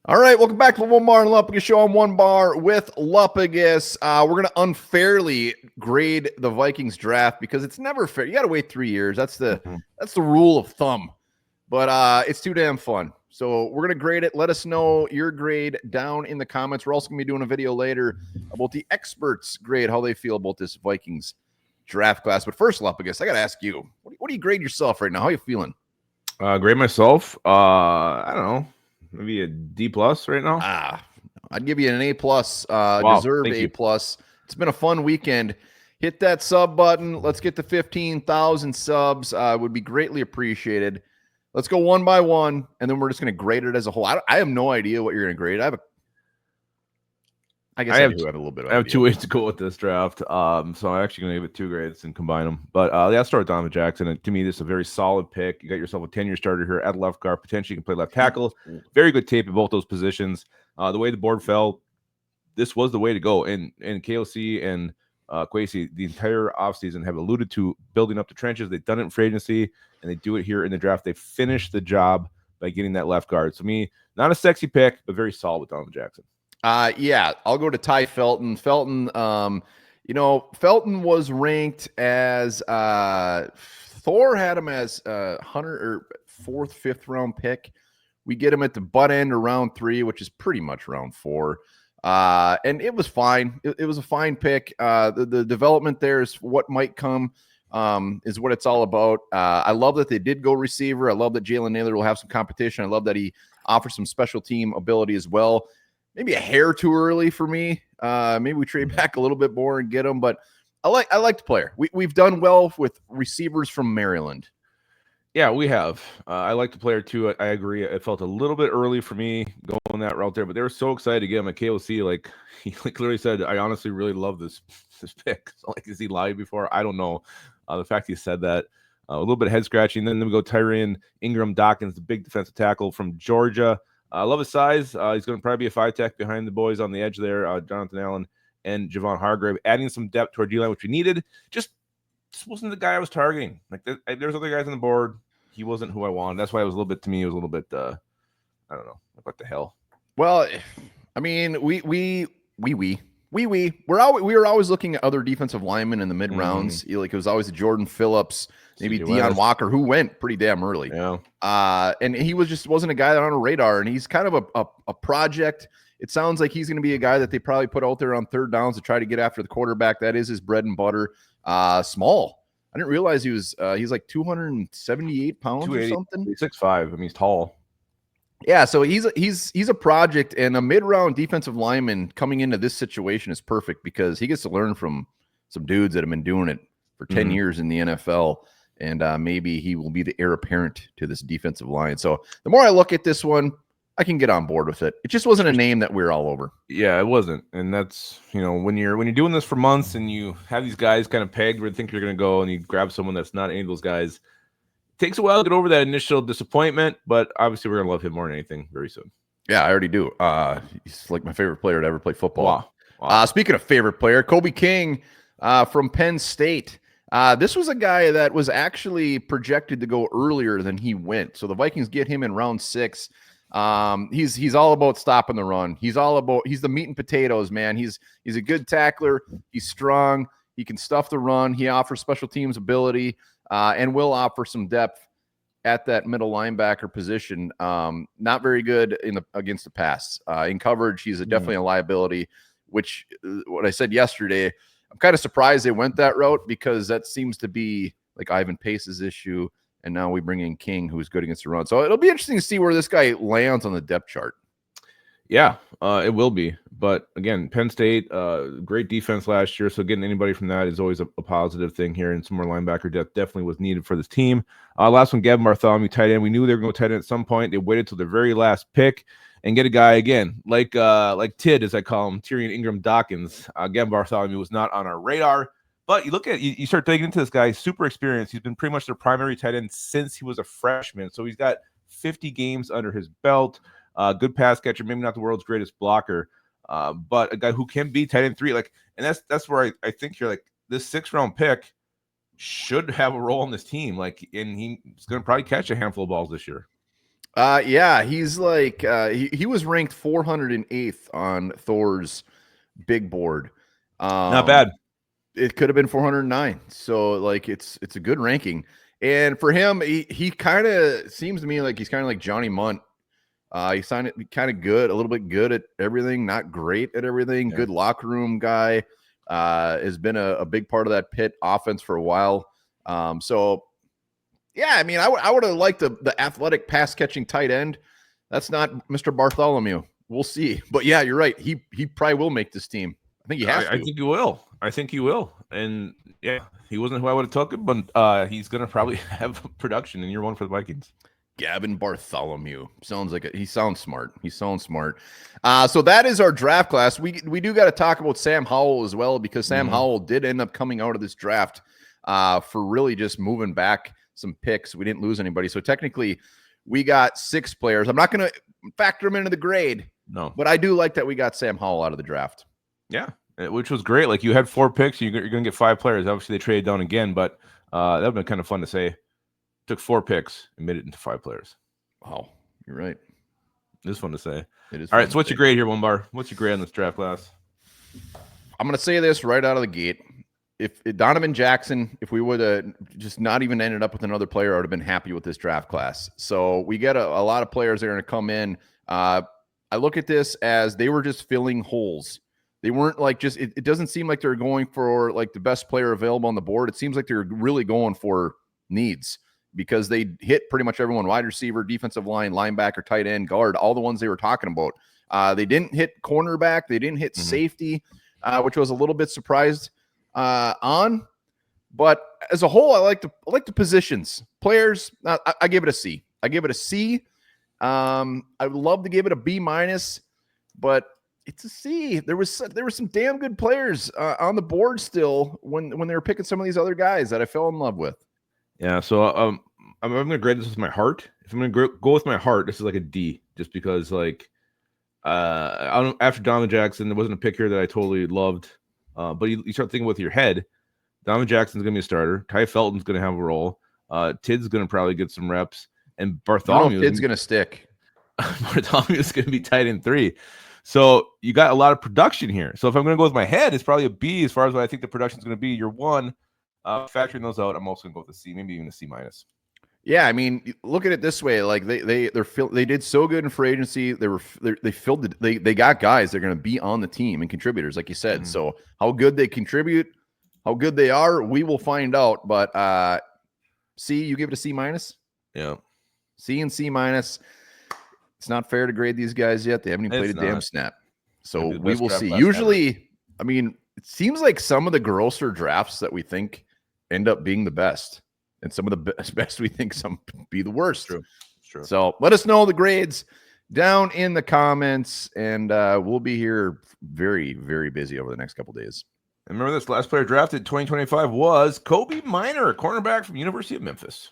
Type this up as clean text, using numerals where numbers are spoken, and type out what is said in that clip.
All right, welcome back to the Onebar and Lupagus show. I'm Onebar with Lupagus. We're going to unfairly grade the Vikings draft because it's never fair. You got to wait 3 years. That's the rule of thumb. But it's too damn fun. So we're going to grade it. Let us know your grade down in the comments. We're also going to be doing a video later about the experts grade, how they feel about this Vikings draft class. But first, Lupagus, I got to ask you, what do you grade yourself right now? How are you feeling? Grade myself. I don't know. Maybe a D plus right now. I'd give you an A plus. Wow, Deserved thank A you. plus. It's been a fun weekend. Hit that sub button. Let's get to 15,000 subs. Would be greatly appreciated. Let's go one by one, and then we're just going to grade it as a whole. I have no idea what you're going to grade. I guess I do have a little bit of I have idea. 2 ways to go with this draft. So I'm actually going to give it 2 grades and combine them. But I'll start with Donovan Jackson. And to me, this is a very solid pick. You got yourself a 10-year starter here at left guard. Potentially, you can play left tackle. Very good tape in both those positions. The way the board fell, this was the way to go. And KOC and Kwesi, the entire offseason, have alluded to building up the trenches. They've done it in free agency, and they do it here in the draft. They finished the job by getting that left guard. So me, not a sexy pick, but very solid with Donovan Jackson. Yeah, I'll go to Tai Felton. Felton, Felton was ranked as Thor had him as 4th, 5th round pick. We get him at the butt end of round 3, which is pretty much round 4. And it was fine. It was a fine pick. The development there is what might come, is what it's all about. I love that they did go receiver. I love that Jalen Naylor will have some competition. I love that he offers some special team ability as well. Maybe a hair too early for me. Maybe we trade back a little bit more and get him, but I like the player. We've done well with receivers from Maryland. Yeah, we have. I like the player too. I agree. It felt a little bit early for me going that route there, but they were so excited to get him at KOC. Like he clearly said, I honestly really love this pick. So, like, is he live before? I don't know. The fact he said that, a little bit head scratching. Then we go Tyriion Ingram-Dawkins, the big defensive tackle from Georgia. I love his size. He's going to probably be a 5-tech behind the boys on the edge there, Jonathan Allen and Javon Hargrave, adding some depth to our D-line, which we needed. Just wasn't the guy I was targeting. Like there's other guys on the board. He wasn't who I wanted. That's why it was a little bit, to me, it was a little bit, I don't know, what the hell. Well, I mean, we were always looking at other defensive linemen in the mid rounds. Like it was always a Jordan Phillips, maybe Deion Walker, who went pretty damn early. Yeah. And he wasn't a guy that on a radar, and he's kind of a project. It sounds like he's going to be a guy that they probably put out there on third downs to try to get after the quarterback. That is his bread and butter. Small. I didn't realize he's like 278 pounds or something. 6'5". I mean, he's tall. Yeah, so he's a project, and a mid-round defensive lineman coming into this situation is perfect because he gets to learn from some dudes that have been doing it for 10 years in the NFL, and maybe he will be the heir apparent to this defensive line. So the more I look at this one, I can get on board with it. It just wasn't a name that we're all over. Yeah, it wasn't, and that's, when you're doing this for months and you have these guys kind of pegged where you think you're going to go, and you grab someone that's not any of those guys. Takes a while to get over that initial disappointment, but obviously we're going to love him more than anything very soon. Yeah, I already do. He's like my favorite player to ever play football. Wow. Speaking of favorite player, Kobe King from Penn State. This was a guy that was actually projected to go earlier than he went. So the Vikings get him in round 6. He's all about stopping the run. He's the meat and potatoes, man. He's a good tackler. He's strong. He can stuff the run. He offers special teams ability. And will offer some depth at that middle linebacker position. Not very good against the pass. In coverage, he's definitely a liability, which what I said yesterday, I'm kind of surprised they went that route because that seems to be like Ivan Pace's issue, and now we bring in King, who's good against the run. So it'll be interesting to see where this guy lands on the depth chart. Yeah, it will be. But again, Penn State, great defense last year. So getting anybody from that is always a positive thing here. And some more linebacker depth definitely was needed for this team. Last one, Gavin Bartholomew, tight end. We knew they were going to go tight end at some point. They waited till the very last pick and get a guy again, like Tid, as I call him, Tyriion Ingram-Dawkins. Gavin Bartholomew was not on our radar. But you look at you start digging into this guy, super experienced. He's been pretty much their primary tight end since he was a freshman. So he's got 50 games under his belt. Good pass catcher, maybe not the world's greatest blocker, but a guy who can be tight end 3. And that's where I think you're like, this 6th-round pick should have a role on this team. And he's going to probably catch a handful of balls this year. Yeah, he's like he was ranked 408th on Thor's big board. Not bad. It could have been 409. So like it's a good ranking. And for him, he kind of seems to me like he's kind of like Johnny Munt. He signed it kind of good, a little bit good at everything, not great at everything. Yeah. Good locker room guy. Has been a big part of that Pitt offense for a while. So yeah, I mean, I would have liked the athletic pass catching tight end. That's not Mr. Bartholomew. We'll see. But yeah, you're right. He probably will make this team. I think he has to. I think he will. I think he will. And yeah, he wasn't who I would have took him, but he's going to probably have production in year one for the Vikings. Gavin Bartholomew sounds like he sounds smart. He sounds smart. So that is our draft class. We do got to talk about Sam Howell as well, because Sam Howell did end up coming out of this draft for really just moving back some picks. We didn't lose anybody. So technically we got 6 players. I'm not going to factor them into the grade. No, but I do like that we got Sam Howell out of the draft. Yeah, which was great. Like, you had 4 picks. You're going to get 5 players. Obviously, they traded down again, but that would have been kind of fun to say. Took 4 picks and made it into 5 players. Wow, you're right. It is fun to say. It is. All right, so what's your grade here, Onebar? What's your grade on this draft class? I'm going to say this right out of the gate. If Donovan Jackson, if we would have just not even ended up with another player, I would have been happy with this draft class. So we get a lot of players that are going to come in. I look at this as they were just filling holes. They weren't like just, it doesn't seem like they're going for like the best player available on the board. It seems like they're really going for needs, because they hit pretty much everyone: wide receiver, defensive line, linebacker, tight end, guard, all the ones they were talking about. They didn't hit cornerback. They didn't hit safety, which was a little bit surprised on. But as a whole, I like the positions. Players, I give it a C. I give it a C. I would love to give it a B-, but it's a C. There was some damn good players on the board still when they were picking some of these other guys that I fell in love with. Yeah, so I'm going to grade this with my heart. If I'm going to go with my heart, this is like a D, just because, like, after Donovan Jackson, there wasn't a pick here that I totally loved. But you start thinking with your head. Donovan Jackson's going to be a starter. Tai Felton's going to have a role. Tid's going to probably get some reps. And Bartholomew. Tid's going to stick. Bartholomew is going to be tight end 3. So you got a lot of production here. So if I'm going to go with my head, it's probably a B as far as what I think the production is going to be year one. Factoring those out, I'm also going to go with a C, maybe even a C-. Yeah, I mean, look at it this way: like they did so good in free agency. They got guys that are going to be on the team and contributors, like you said. So how good they contribute, how good they are, we will find out. But C, you give it a C-. Yeah, C and C-. It's not fair to grade these guys yet. They haven't even played a damn snap. So we will see. Usually, I mean, it seems like some of the grosser drafts that we think end up being the best, and some of the best we think some be the worst. True. So let us know the grades down in the comments, and we'll be here very, very busy over the next couple days. And remember, this last player drafted 2025 was Kobe Minor, cornerback from University of Memphis.